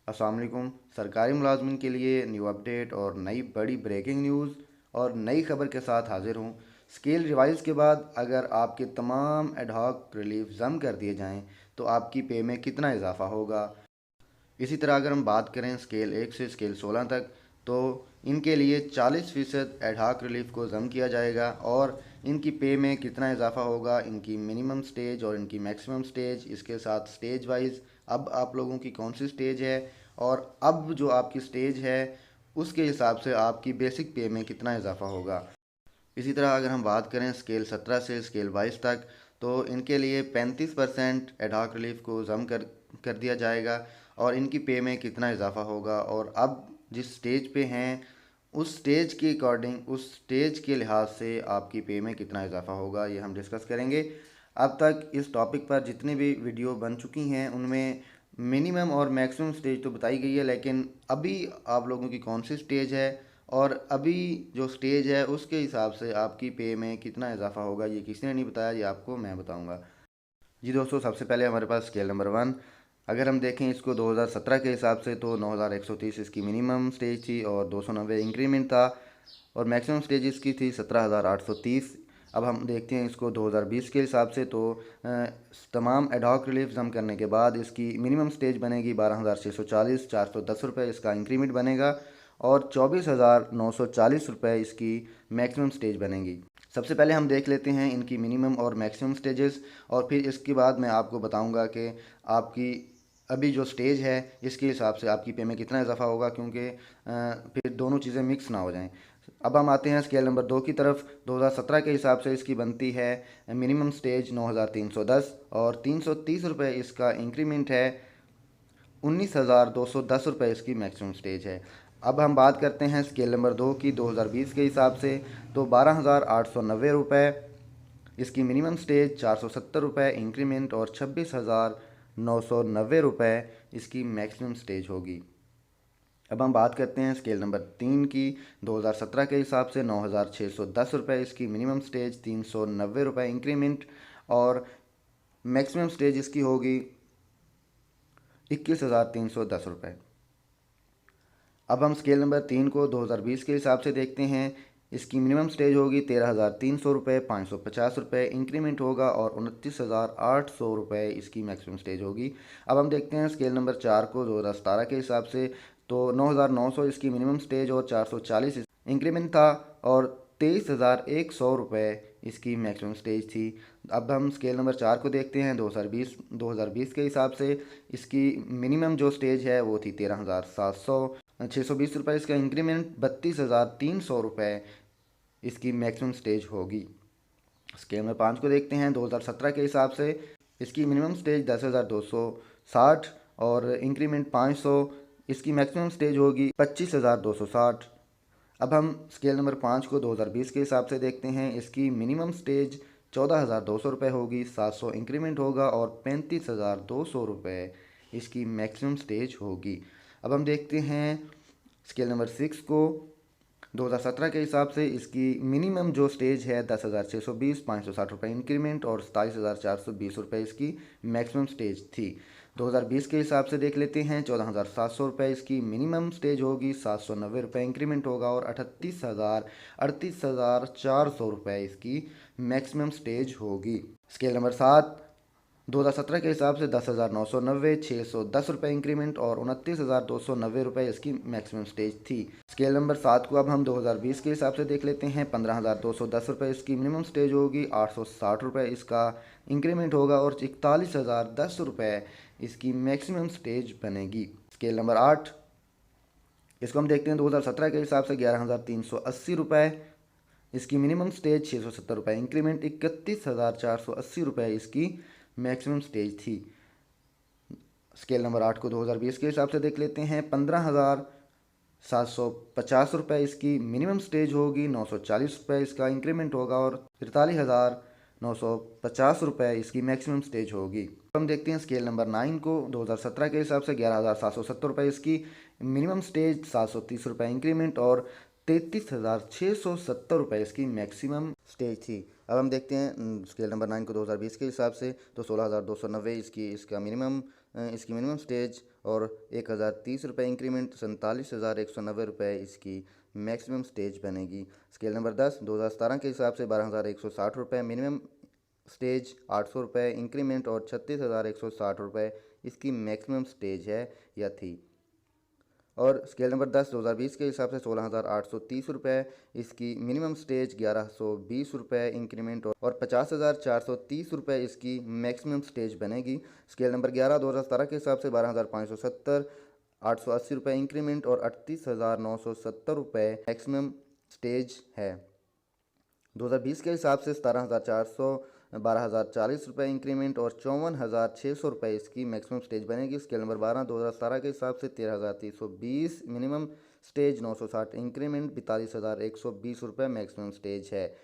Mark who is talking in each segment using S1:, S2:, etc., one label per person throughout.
S1: अस्सलाम वालेकुम। सरकारी मुलाजमिन के लिए न्यू अपडेट और नई बड़ी ब्रेकिंग न्यूज़ और नई खबर के साथ हाजिर हूँ। स्केल रिवाइज के बाद अगर आपके तमाम एडहॉक रिलीफ जम कर दिए जाएं तो आपकी पे में कितना इजाफा होगा। इसी तरह अगर हम बात करें स्केल 1 से स्केल 16 तक, तो इनके लिए 40% एडहॉक रिलीफ को ज़म किया जाएगा और इनकी पे में कितना इजाफा होगा, इनकी मिनिमम स्टेज और इनकी मैक्सिमम स्टेज, इसके साथ स्टेज वाइज अब आप लोगों की कौन सी स्टेज है और अब जो आपकी स्टेज है उसके हिसाब से आपकी बेसिक पे में कितना इजाफा होगा। इसी तरह अगर हम बात करें स्केल 17 से स्केल 22 तक, तो इनके लिए 35% एडहॉक रिलीफ को ज़म कर दिया जाएगा और इनकी पे में कितना इजाफा होगा और अब जिस स्टेज पे हैं उस स्टेज के अकॉर्डिंग उस स्टेज के लिहाज से आपकी पे में कितना इजाफा होगा, ये हम डिस्कस करेंगे। अब तक इस टॉपिक पर जितनी भी वीडियो बन चुकी हैं उनमें मिनिमम और मैक्सिमम स्टेज तो बताई गई है, लेकिन अभी आप लोगों की कौन सी स्टेज है और अभी जो स्टेज है उसके हिसाब से आपकी पे में कितना इजाफा होगा ये किसी ने नहीं बताया, ये आपको मैं बताऊंगा। जी दोस्तों, सबसे पहले हमारे पास स्केल नंबर 1। अगर हम देखें इसको 2017 के हिसाब से तो 9130 इसकी मिनिमम स्टेज थी और 290 इंक्रीमेंट था और मैक्सिमम स्टेज इसकी थी 17830। अब हम देखते हैं इसको 2020 के हिसाब से, तो तमाम एडहॉक रिलीफ जम करने के बाद इसकी मिनिमम स्टेज बनेगी 12,640, 410 रुपये इसका इंक्रीमेंट बनेगा और 24,940 रुपये इसकी मैक्सिमम स्टेज बनेगी। सबसे पहले हम देख लेते हैं इनकी मिनिमम और मैक्सिमम स्टेजेस और फिर इसके बाद मैं आपको बताऊंगा कि आपकी अभी जो स्टेज है इसके हिसाब से आपकी पे में कितना इजाफा होगा, क्योंकि फिर दोनों चीज़ें मिक्स ना हो जाएं। अब हम आते हैं स्केल नंबर 2 की तरफ। 2017 के हिसाब से इसकी बनती है मिनिमम स्टेज 9310 और 330 रुपये इसका इंक्रीमेंट है, 19,210 रुपये इसकी मैक्सिमम स्टेज है। अब हम बात करते हैं स्केल नंबर 2 की 2020 के हिसाब से, तो 12,890 रुपये इसकी मिनिमम स्टेज, 470 रुपये इंक्रीमेंट और 26,990 रुपये इसकी मैक्सिमम स्टेज होगी। अब हम बात करते हैं स्केल नंबर 3 की। 2017 के हिसाब से 9,610 रुपये इसकी मिनिमम स्टेज, 390 रुपये इंक्रीमेंट और मैक्सिमम स्टेज इसकी होगी 21,310 रुपये। अब हम स्केल नंबर 3 को 2020 के हिसाब से देखते हैं। इसकी मिनिमम स्टेज होगी 13,300 रुपये, 550 रुपये इंक्रीमेंट होगा और 29,800 रुपये इसकी मैक्सिमम स्टेज होगी। अब हम देखते हैं स्केल नंबर 4 को 2017 के हिसाब से, तो 9,900 इसकी मिनिमम स्टेज और 440 इंक्रीमेंट था और 23,100 रुपये इसकी मैक्सिमम स्टेज थी। अब हम स्केल नंबर 4 को देखते हैं 2020 के हिसाब से। इसकी मिनिमम जो स्टेज है वो थी 13,700, 620 रुपये इसका इंक्रीमेंट, 32,300 रुपये इसकी मैक्सिमम स्टेज होगी। स्केल नंबर 5 को देखते हैं 2017 के हिसाब से। इसकी मिनिमम स्टेज 10,260 और इंक्रीमेंट 500, इसकी मैक्सिमम स्टेज होगी 25,260। अब हम स्केल नंबर 5 को 2020 के हिसाब से देखते हैं। इसकी मिनिमम स्टेज 14,200 रुपये होगी, 700 इंक्रीमेंट होगा और 35,200 रुपये इसकी मैक्सिमम स्टेज होगी। अब हम देखते हैं स्केल नंबर 6 को 2017 के हिसाब से। इसकी मिनिमम जो स्टेज है 10,620, 560 रुपये इंक्रीमेंट और 27,420 रुपये इसकी मैक्सिमम स्टेज थी। 2020 के हिसाब से देख लेते हैं। 14,700 रुपये इसकी मिनिमम स्टेज होगी, 790 रुपये इंक्रीमेंट होगा और 38,400 रुपये इसकी मैक्सिमम स्टेज होगी। स्केल नंबर 7 2017 के हिसाब से 10,990, 610 रुपये इंक्रीमेंट और 29,290 रुपये इसकी मैक्सिमम स्टेज थी। स्केल नंबर 7 को अब हम 2020 के हिसाब से देख लेते हैं। 15,210 रुपये इसकी मिनिमम स्टेज होगी, 860 रुपये इसका इंक्रीमेंट होगा और 41,010 रुपये इसकी मैक्सिमम स्टेज बनेगी। स्केल नंबर 8 इसको हम देखते हैं 2017 के हिसाब से। 11,380 रुपये इसकी मिनिमम स्टेज, 670 रुपये इंक्रीमेंट, 31,480 रुपये इसकी मैक्सिमम स्टेज थी। स्केल नंबर 8 को 2020 के हिसाब से देख लेते हैं। 15,750 रुपये इसकी मिनिमम स्टेज होगी, 940 रुपये इसका इंक्रीमेंट होगा और 43,950 रुपये इसकी मैक्सिमम स्टेज होगी। हम देखते हैं स्केल नंबर 9 को 2017 के हिसाब से। 11,770 रुपये इसकी मिनिमम स्टेज, 730 रुपये इंक्रीमेंट और 33,670 रुपये इसकी मैक्सिमम स्टेज थी। अब हम देखते हैं स्केल नंबर 9 को 2020 के हिसाब से, तो 16,290 इसका मिनिमम इसकी मिनिमम स्टेज और 1030 रुपये इंक्रीमेंट 47,190 रुपये इसकी मैक्सिमम स्टेज बनेगी। स्केल नंबर 10 2017 के हिसाब से 12,160 रुपये मिनिमम स्टेज, 800 रुपये इंक्रीमेंट और 36,160 रुपये इसकी मैक्सिमम स्टेज है या थी। और स्केल नंबर 10 2020 के हिसाब से 16,830 रुपये इसकी मिनिमम स्टेज, 1,120 रुपये इंक्रीमेंट और 50,430 रुपये इसकी मैक्सिमम स्टेज बनेगी। स्केल नंबर 11 2017 के हिसाब से 12,570, 880 रुपये इंक्रीमेंट और 38,970 रुपये मैक्सिमम स्टेज है। 2020 के हिसाब से 17,400, 12,040 रुपये इंक्रीमेंट और 54,600 रुपये इसकी मैक्सिमम स्टेज बनेगी। स्केल नंबर 12 2017 के हिसाब से 13,320 मिनिमम स्टेज, 960 इंक्रीमेंट, 42,120 रुपये मैक्सिमम स्टेज है।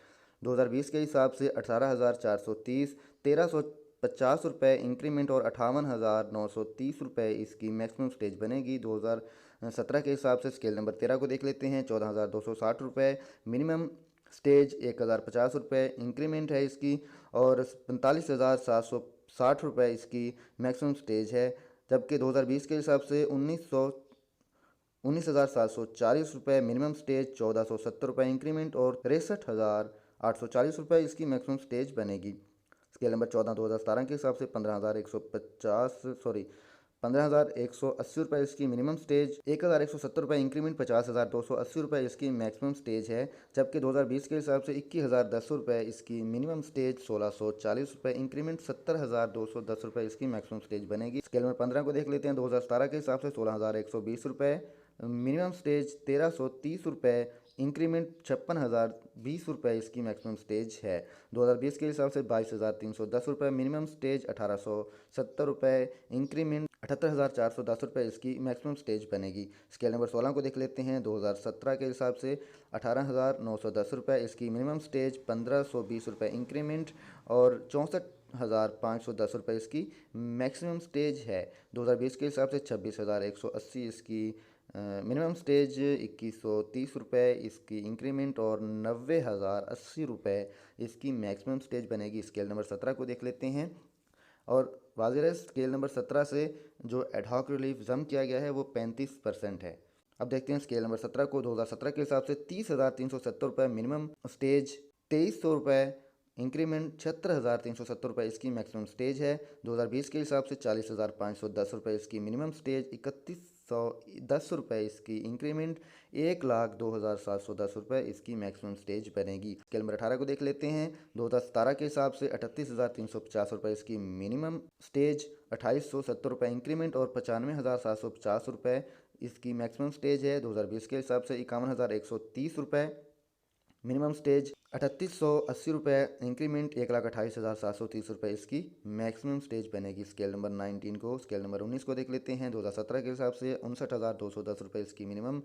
S1: 2020 के हिसाब से 18,430, 1,350 रुपये इंक्रीमेंट और 58,930 रुपये इसकी मैक्सिमम स्टेज बनेगी। 2017 के हिसाब से स्केल नंबर 13 को देख लेते हैं। 14,260 रुपये मिनिमम स्टेज, 1,050 रुपये इंक्रीमेंट है इसकी और 45,760 रुपये इसकी मैक्सिमम स्टेज है। जबकि 2020 के हिसाब से 19,740 रुपये मिनिमम स्टेज, 1,470 रुपये इंक्रीमेंट और 63,840 रुपये इसकी मैक्सिमम स्टेज बनेगी। स्केल नंबर 14 2017 के हिसाब से 15,180 रुपये इसकी मिनिमम स्टेज, 1,170 रुपये इंक्रीमेंट, 50,280 रुपये इसकी मैक्सिमम स्टेज है। जबकि 2020 के हिसाब से 21,010 रुपये इसकी मिनिमम स्टेज, 1,640 रुपये इंक्रीमेंट, 70,210 रुपये इसकी मैक्सिमम स्टेज बनेगी। स्केल नंबर 15 को देख लेते हैं। 2017 के हिसाब से 16,120 रुपये मिनिमम स्टेज, 1,330 रुपये इंक्रीमेंट, 56,020 रुपये इसकी मैक्सिमम स्टेज है। 2020 के हिसाब से 22,310 रुपये मिनिमम स्टेज, 1,870 रुपये इंक्रीमेंट, 78,410 रुपये इसकी मैक्सिमम स्टेज बनेगी। स्केल नंबर 16 को देख लेते हैं। 2017 के हिसाब से 18,910 रुपये इसकी मिनिमम स्टेज, 1,520 रुपये इंक्रीमेंट और 64,510 रुपये इसकी मैक्सिमम स्टेज है। 2020 के हिसाब से 26,180 इसकी मिनिमम स्टेज, 2,130 रुपये इसकी इंक्रीमेंट और 90,080 रुपये इसकी मैक्सिमम स्टेज बनेगी। स्केल नंबर 17 को देख लेते हैं। और वाज़ेह है, स्केल नंबर 17 से जो एडहॉक रिलीफ जम किया गया है वो 35% है। अब देखते हैं स्केल नंबर 17 को। 2017 के हिसाब से 30,370 रुपये मिनिमम स्टेज, 2,300 रुपये इंक्रीमेंट, 76,370 रुपये इसकी मैक्सिमम स्टेज है। 2020 के हिसाब से 40,510 रुपये इसकी मिनिमम स्टेज, 3,110 रुपये इसकी इंक्रीमेंट, 1,02,710 रुपये इसकी मैक्सिमम स्टेज बनेगी। स्केल नंबर 18 को देख लेते हैं। 2017 के हिसाब से 38,350 रुपये इसकी मिनिमम स्टेज, 2,870 रुपये इंक्रीमेंट और 95,750 रुपये इसकी मैक्सिमम स्टेज है। 2020 के हिसाब से 51,130 रुपये मिनिमम स्टेज, 3,880 रुपये इंक्रीमेंट, 1,28,730 रुपये इसकी मैक्सिमम स्टेज बनेगी। स्केल नंबर 19 को। स्केल नंबर 19 को देख लेते हैं। 2017 के हिसाब से 59,210 रुपये इसकी मिनिमम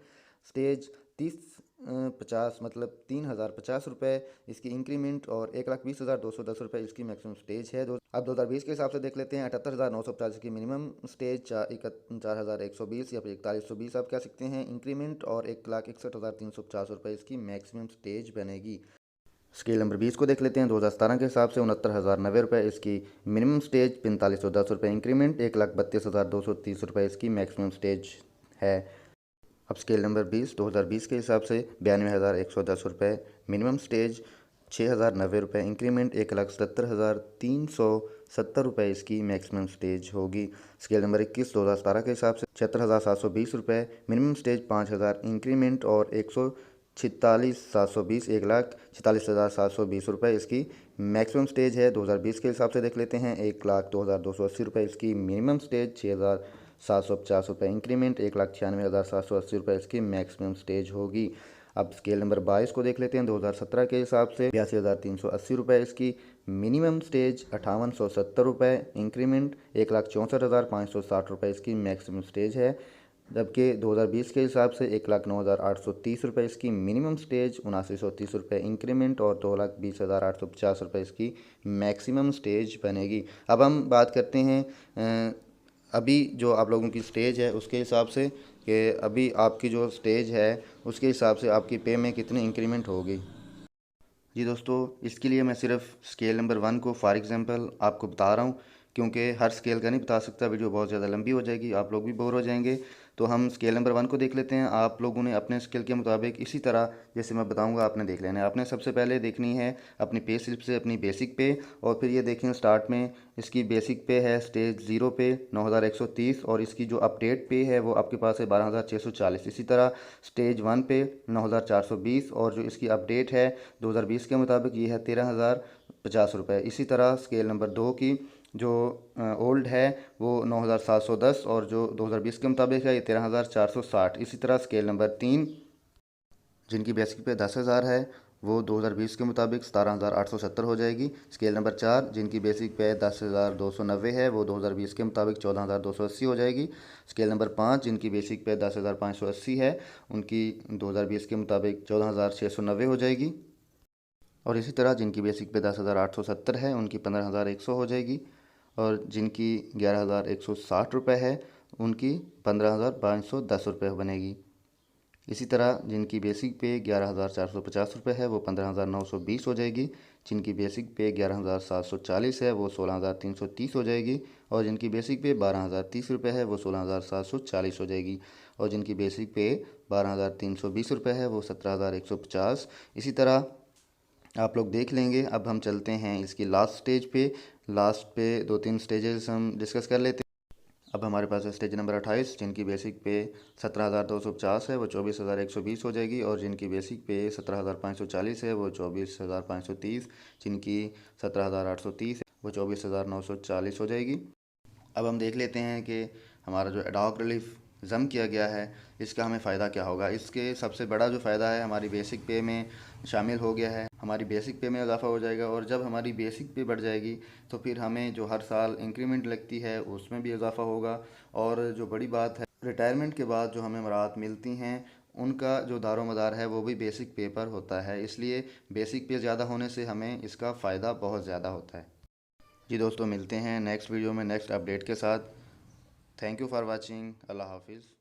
S1: स्टेज, 30,50 मतलब 3,050 रुपये इसकी इंक्रीमेंट और 1,20,210 रुपये इसकी मैक्सिमम स्टेज है। अब 2020 के हिसाब से देख लेते हैं। 78,950 की मिनिमम स्टेज, 4,120 या फिर 4,120 आप कह सकते हैं इंक्रीमेंट और 1,61,350 रुपये इसकी मैक्सिमम स्टेज बनेगी। स्केल नंबर 20 को देख लेते हैं। 2017 के हिसाब से 69,090 रुपये इसकी मिनिमम स्टेज, 4,510 रुपये इंक्रीमेंट, 1,32,230 रुपये इसकी मैक्सिमम स्टेज है। अब स्केल नंबर 20 2020 के हिसाब से 92,110 रुपये मिनिमम स्टेज, 6,090 रुपये इंक्रीमेंट, 1,77,370 रुपये इसकी मैक्सिमम स्टेज होगी। स्केल नंबर 21 2017 के हिसाब से 76,720 रुपये मिनिमम स्टेज, 5,000 इंक्रीमेंट और 1,46,720 1,46,720 रुपये इसकी मैक्सिमम स्टेज है। 2020 के हिसाब से देख लेते हैं। 1,02,280 रुपये इसकी मिनिमम स्टेज, 6,750 रुपये इंक्रीमेंट, 1,96,780 रुपये इसकी मैक्सिमम स्टेज होगी। अब स्केल नंबर 22 को देख लेते हैं। 2017 के हिसाब से 82,380 रुपये इसकी मिनिमम स्टेज, 5,870 रुपये इंक्रीमेंट, 1,64,560 रुपये इसकी मैक्सिमम स्टेज है। जबकि 2020 के हिसाब से 1,09,830 रुपये इसकी मिनिमम स्टेज, 7,930 रुपये इंक्रीमेंट और 2,20,850 रुपये इसकी मैक्सिमम स्टेज बनेगी। अब हम बात करते हैं अभी जो आप लोगों की स्टेज है उसके हिसाब से, कि अभी आपकी जो स्टेज है उसके हिसाब से आपकी पे में कितनी इंक्रीमेंट होगी। जी दोस्तों, इसके लिए मैं सिर्फ स्केल नंबर 1 को फॉर एग्ज़ाम्पल आपको बता रहा हूँ क्योंकि हर स्केल का नहीं बता सकता, वीडियो बहुत ज़्यादा लंबी हो जाएगी, आप लोग भी बोर हो जाएंगे। तो हम स्केल नंबर 1 को देख लेते हैं। आप लोगों ने अपने स्केल के मुताबिक इसी तरह जैसे मैं बताऊंगा आपने देख लेना है। आपने सबसे पहले देखनी है अपनी पे स्लिप से अपनी बेसिक पे, और फिर ये देखें स्टार्ट में इसकी बेसिक पे है स्टेज 0 पे 9130, और इसकी जो अपडेट पे है वो आपके पास है 12640। इसी तरह स्टेज 1 पे 9420, और जो इसकी अपडेट है 2020 के मुताबिक ये है 13050 रुपये। इसी तरह स्केल नंबर 2 की जो ओल्ड है वो 9710, और जो 2020 के मुताबिक है ये 13460। इसी तरह स्केल नंबर 3 जिनकी बेसिक पे 10,000 है वो 2020 के मुताबिक 17,870 हो जाएगी। स्केल नंबर 4 जिनकी बेसिक पे 10,290 है वो 2020 के मुताबिक 14,280 हो जाएगी। स्केल नंबर 5 जिनकी बेसिक पे 10,580 है उनकी 2020 के मुताबिक 14,690 हो जाएगी। और इसी तरह जिनकी बेसिक पे 10,870 है उनकी 15,100 हो जाएगी। और जिनकी 11,160 रुपये है उनकी 15,510 रुपये बनेगी। इसी तरह जिनकी बेसिक पे 11,450 रुपये है वो 15,920 हो जाएगी। जिनकी बेसिक पे 11,740 है वो 16,330 हो जाएगी। और जिनकी बेसिक पे 12,030 रुपये है वो 16,740 हो जाएगी। और जिनकी बेसिक पे 12,320 रुपये है वो 17,150। इसी तरह आप लोग देख लेंगे। अब हम चलते हैं इसकी लास्ट स्टेज पे। लास्ट पे 2-3 स्टेजेस हम डिस्कस कर लेते हैं। अब हमारे पास है स्टेज नंबर 28 जिनकी बेसिक पे 17,250 है वो 24,120 हो जाएगी। और जिनकी बेसिक पे 17,540 है वो 24,530। जिनकी 17,830 है वो 24,940 हो जाएगी। अब हम देख लेते हैं कि हमारा जो एडॉक रिलीफ ज़म किया गया है इसका हमें फ़ायदा क्या होगा। इसके सबसे बड़ा जो फ़ायदा है हमारी बेसिक पे में शामिल हो गया है। हमारी बेसिक पे में इजाफा हो जाएगा, और जब हमारी बेसिक पे बढ़ जाएगी तो फिर हमें जो हर साल इंक्रीमेंट लगती है उसमें भी इजाफा होगा। और जो बड़ी बात है रिटायरमेंट के बाद जो हमें राहत मिलती हैं उनका जो दारोमदार है वो भी बेसिक पे पर होता है। इसलिए बेसिक पे ज़्यादा होने से हमें इसका फ़ायदा बहुत ज़्यादा होता है। जी दोस्तों, मिलते हैं नेक्स्ट वीडियो में नेक्स्ट अपडेट के साथ। Thank you for watching. अल्लाह हाफिज़।